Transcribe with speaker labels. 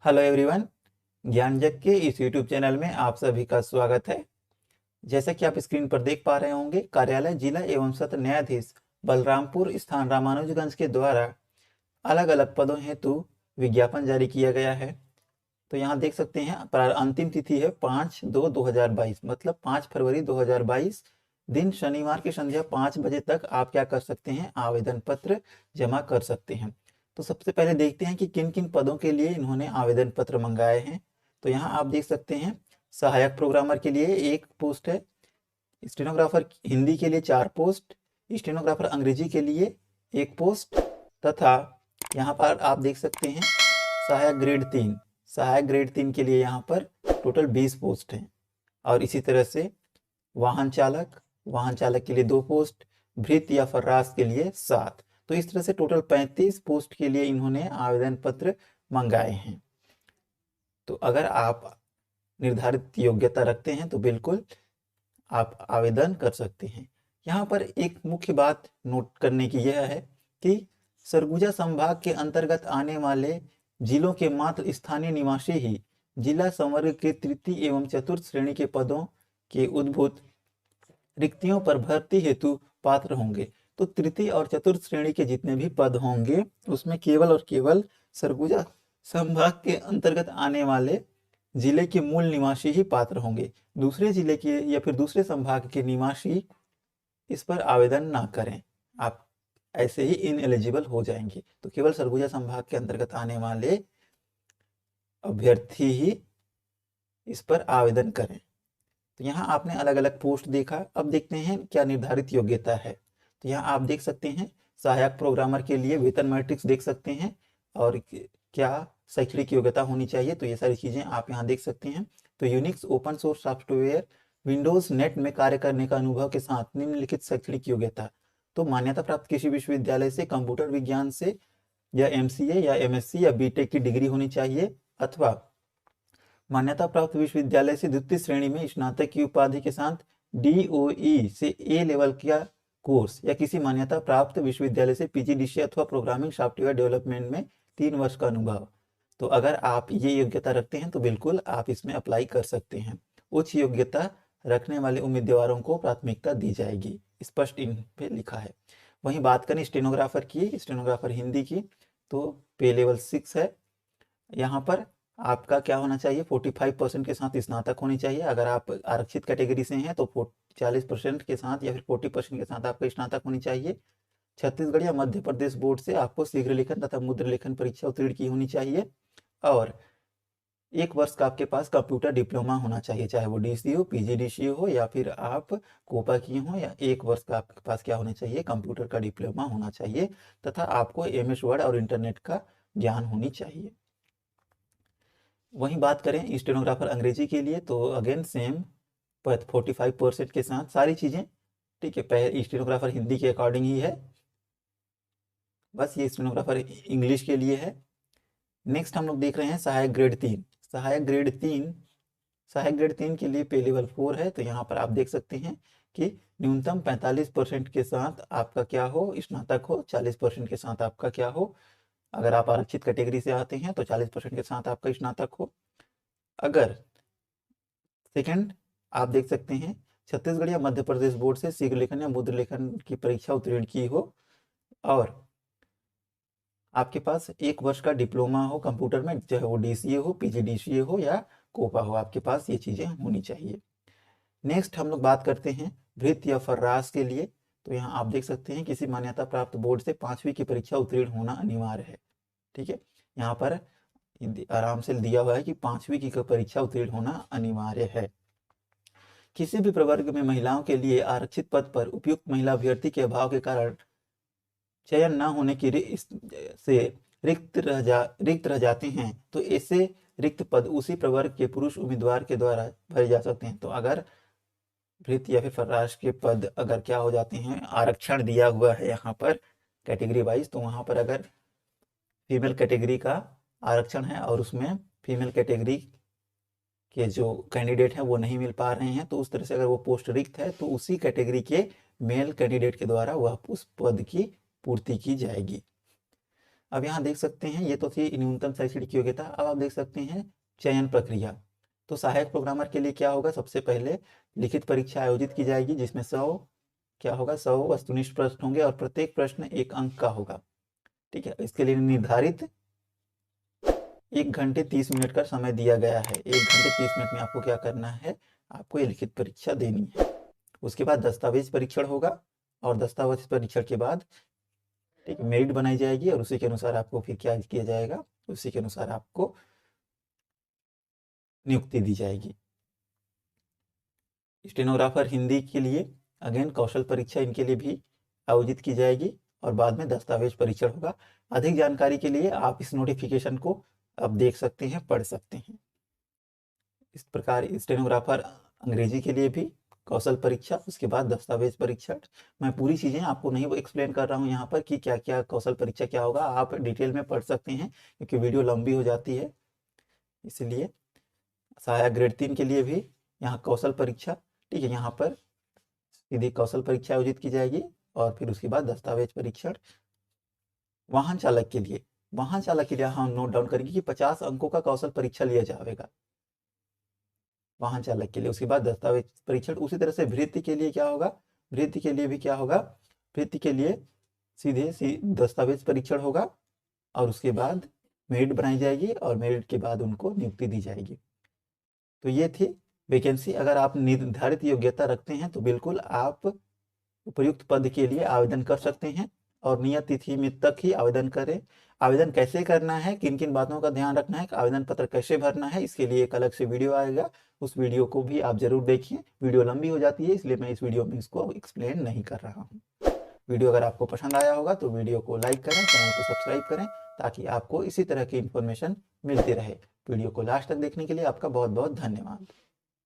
Speaker 1: Hello everyone. ज्ञान जग के इस यूट्यूब चैनल में आप सभी का स्वागत है। जैसा कि आप स्क्रीन पर देख पा रहे होंगे, कार्यालय जिला एवं सत्र न्यायाधीश बलरामपुर स्थान रामानुजगंज के द्वारा अलग अलग पदों हेतु विज्ञापन जारी किया गया है। तो यहाँ देख सकते हैं अंतिम तिथि है 5/2/2022, मतलब 5 फरवरी 2022 दिन शनिवार की संध्या 5 बजे तक आप क्या कर सकते हैं, आवेदन पत्र जमा कर सकते हैं। तो सबसे पहले देखते हैं कि किन किन पदों के लिए इन्होंने आवेदन पत्र मंगाए हैं। तो यहाँ आप देख सकते हैं सहायक प्रोग्रामर के लिए 1 पोस्ट है, स्टेनोग्राफर हिंदी के लिए 4 पोस्ट, स्टेनोग्राफर अंग्रेजी के लिए 1 पोस्ट, तथा यहाँ पर आप देख सकते हैं सहायक ग्रेड 3 के लिए यहाँ पर टोटल 20 पोस्ट हैं। और इसी तरह से वाहन चालक के लिए 2 पोस्ट, भृत्य या फर्राश के लिए 7। तो इस तरह से टोटल 35 पोस्ट के लिए इन्होंने आवेदन पत्र मंगाए हैं। तो अगर आप निर्धारित योग्यता रखते हैं तो बिल्कुल आप आवेदन कर सकते हैं। यहाँ पर एक मुख्य बात नोट करने की यह है कि सरगुजा संभाग के अंतर्गत आने वाले जिलों के मात्र स्थानीय निवासी ही जिला संवर्ग के तृतीय एवं चतुर्थ श्रेणी के पदों के उद्भूत रिक्तियों पर भर्ती हेतु पात्र होंगे। तो तृतीय और चतुर्थ श्रेणी के जितने भी पद होंगे उसमें केवल और केवल सरगुजा संभाग के अंतर्गत आने वाले जिले के मूल निवासी ही पात्र होंगे। दूसरे जिले के या फिर दूसरे संभाग के निवासी इस पर आवेदन ना करें, आप ऐसे ही इनएलिजिबल हो जाएंगे। तो केवल सरगुजा संभाग के अंतर्गत आने वाले अभ्यर्थी ही इस पर आवेदन करें। तो यहाँ आपने अलग अलग पोस्ट देखा, अब देखते हैं क्या निर्धारित योग्यता है। तो यहाँ आप देख सकते हैं सहायक प्रोग्रामर के लिए वेतन मैट्रिक्स देख सकते हैं और क्या शैक्षणिक योग्यता होनी चाहिए, तो ये सारी चीजें आप यहाँ देख सकते हैं। तो Unix open source software Windows net में कार्य करने का अनुभव के साथ निम्नलिखित शैक्षणिक योग्यता। तो मान्यता प्राप्त किसी विश्वविद्यालय से कंप्यूटर विज्ञान से या MCA या MSc या BTech की डिग्री होनी चाहिए, अथवा मान्यता प्राप्त विश्वविद्यालय से द्वितीय श्रेणी में स्नातक की उपाधि के साथ DOE से A लेवल का कोर्स या किसी मान्यता प्राप्त विश्वविद्यालय से PGDCA अथवा प्रोग्रामिंग सॉफ्टवेयर डेवलपमेंट में 3 वर्ष का अनुभव। तो अगर आप ये योग्यता रखते हैं तो बिल्कुल आप इसमें अप्लाई कर सकते हैं। उच्च योग्यता रखने वाले उम्मीदवारों को प्राथमिकता दी जाएगी, स्पष्ट इन पे लिखा है। वहीं बात करें स्टेनोग्राफर की, स्टेनोग्राफर हिंदी की, तो पे लेवल 6 है। यहाँ पर आपका क्या होना चाहिए, 45% के साथ स्नातक होनी चाहिए। अगर आप आरक्षित कैटेगरी से हैं तो 40% के साथ या फिर 40% के साथ आपका स्नातक होनी चाहिए। छत्तीसगढ़ या मध्य प्रदेश बोर्ड से आपको शीघ्र लेखन तथा मुद्र लेखन परीक्षा उत्तीर्ण की होनी चाहिए और 1 वर्ष का आपके पास कंप्यूटर डिप्लोमा होना चाहिए, चाहे वो DC हो, PGDCA हो या फिर आप कोपा किए हो, या 1 वर्ष का आपके पास क्या होना चाहिए, कंप्यूटर का डिप्लोमा होना चाहिए, तथा आपको MS वर्ड और इंटरनेट का ज्ञान होनी चाहिए। वहीं बात करें स्टेनोग्राफर अंग्रेजी के लिए तो अगेन सेम 45% के साथ सारी चीज़ें ठीक है। पहले स्टेनोग्राफर हिंदी के अकॉर्डिंग ही है, बस ये स्टेनोग्राफर इंग्लिश के लिए है। नेक्स्ट हम लोग देख रहे हैं सहायक ग्रेड 3। सहायक ग्रेड 3 के लिए पे लेवल 4 है। तो यहाँ पर आप देख सकते हैं कि न्यूनतम 45% के साथ आपका क्या हो, स्नातक हो, 40% के साथ आपका क्या हो, अगर आप आरक्षित कैटेगरी से आते हैं तो 40% के साथ आपका स्नातक हो। अगर सेकंड आप देख सकते हैं छत्तीसगढ़ या मध्य प्रदेश बोर्ड से शीघ्र लेखन या मुद्र लेखन की परीक्षा उत्तीर्ण की हो और आपके पास 1 वर्ष का डिप्लोमा हो कंप्यूटर में, चाहे वो DCA हो, PGDCA हो या कोपा हो, आपके पास ये चीज़ें होनी चाहिए। नेक्स्ट हम लोग बात करते हैं भृत्य या फर्राश के लिए। तो यहाँ आप देख सकते हैं किसी मान्यता प्राप्त बोर्ड से 5वीं की परीक्षा उत्तीर्ण होना अनिवार्य है। ठीक है, यहाँ पर आराम से दिया हुआ है कि 5वीं की परीक्षा उत्तीर्ण होना अनिवार्य है। किसी भी प्रवर्ग में महिलाओं के लिए आरक्षित पद पर उपयुक्त महिला अभ्यर्थी के अभाव के कारण चयन न होने की से रिक्त रह जाते हैं तो ऐसे रिक्त पद उसी प्रवर्ग के पुरुष उम्मीदवार के द्वारा भरे जा सकते हैं। तो अगर भृत्य या फिर फर्राश के पद अगर क्या हो जाते हैं, आरक्षण दिया हुआ है यहाँ पर कैटेगरी वाइज, तो वहाँ पर अगर फीमेल कैटेगरी का आरक्षण है और उसमें फीमेल कैटेगरी के जो कैंडिडेट हैं वो नहीं मिल पा रहे हैं, तो उस तरह से अगर वो पोस्ट रिक्त है तो उसी कैटेगरी के मेल कैंडिडेट के द्वारा वह उस पद की पूर्ति की जाएगी। अब यहाँ देख सकते हैं, ये तो थी न्यूनतम शैक्षणिक योग्यता। अब आप देख सकते हैं चयन प्रक्रिया। तो सहायक प्रोग्रामर के लिए क्या होगा, सबसे पहले लिखित परीक्षा आयोजित की जाएगी, जिसमें 100 वस्तुनिष्ठ प्रश्न होंगे और प्रत्येक प्रश्न 1 अंक का होगा। ठीक है, इसके लिए निर्धारित 1 घंटे 30 मिनट का समय दिया गया है। 1 घंटे 30 मिनट में आपको क्या करना है, आपको ये लिखित परीक्षा देनी है। उसके बाद दस्तावेज परीक्षण होगा और दस्तावेज परीक्षण के बाद ठीक मेरिट बनाई जाएगी और उसी के अनुसार आपको फिर क्या किया जाएगा, उसी के अनुसार आपको नियुक्ति दी जाएगी। स्टेनोग्राफर हिंदी के लिए अगेन कौशल परीक्षा इनके लिए भी आयोजित की जाएगी और बाद में दस्तावेज परीक्षण होगा। अधिक जानकारी के लिए आप इस नोटिफिकेशन को अब देख सकते हैं, पढ़ सकते हैं। इस प्रकार स्टेनोग्राफर अंग्रेजी के लिए भी कौशल परीक्षा, उसके बाद दस्तावेज परीक्षण। मैं पूरी चीज़ें आपको नहीं एक्सप्लेन कर रहा हूँ यहाँ पर कि क्या क्या कौशल परीक्षा क्या होगा, आप डिटेल में पढ़ सकते हैं क्योंकि वीडियो लंबी हो जाती है। इसलिए सहायक ग्रेड 3 के लिए भी यहाँ कौशल परीक्षा, ठीक है, यहाँ पर सीधी कौशल परीक्षा आयोजित की जाएगी और फिर उसके बाद दस्तावेज परीक्षण। वाहन चालक के लिए हम नोट डाउन करेंगे कि 50 अंकों का कौशल परीक्षा लिया जाएगा वाहन चालक के लिए। उसके बाद दस्तावेज परीक्षण। उसी तरह से वृत्ति के लिए क्या होगा, वृत्ति के लिए भी क्या होगा, वृत्ति के लिए सीधे दस्तावेज परीक्षण होगा और उसके बाद मेरिट बनाई जाएगी और मेरिट के बाद उनको नियुक्ति दी जाएगी। तो ये थी वैकेंसी। अगर आप निर्धारित योग्यता रखते हैं तो बिल्कुल आप उपयुक्त पद के लिए आवेदन कर सकते हैं और नियत तिथि में तक ही आवेदन करें। आवेदन कैसे करना है, किन किन बातों का ध्यान रखना है, आवेदन पत्र कैसे भरना है, इसके लिए एक अलग से वीडियो आएगा, उस वीडियो को भी आप जरूर देखिए। वीडियो लंबी हो जाती है इसलिए मैं इस वीडियो में इसको एक्सप्लेन नहीं कर रहा हूँ। वीडियो अगर आपको पसंद आया होगा तो वीडियो को लाइक करें, चैनल को सब्सक्राइब करें ताकि आपको इसी तरह की इन्फॉर्मेशन मिलती रहे। वीडियो को लास्ट तक देखने के लिए आपका बहुत बहुत धन्यवाद।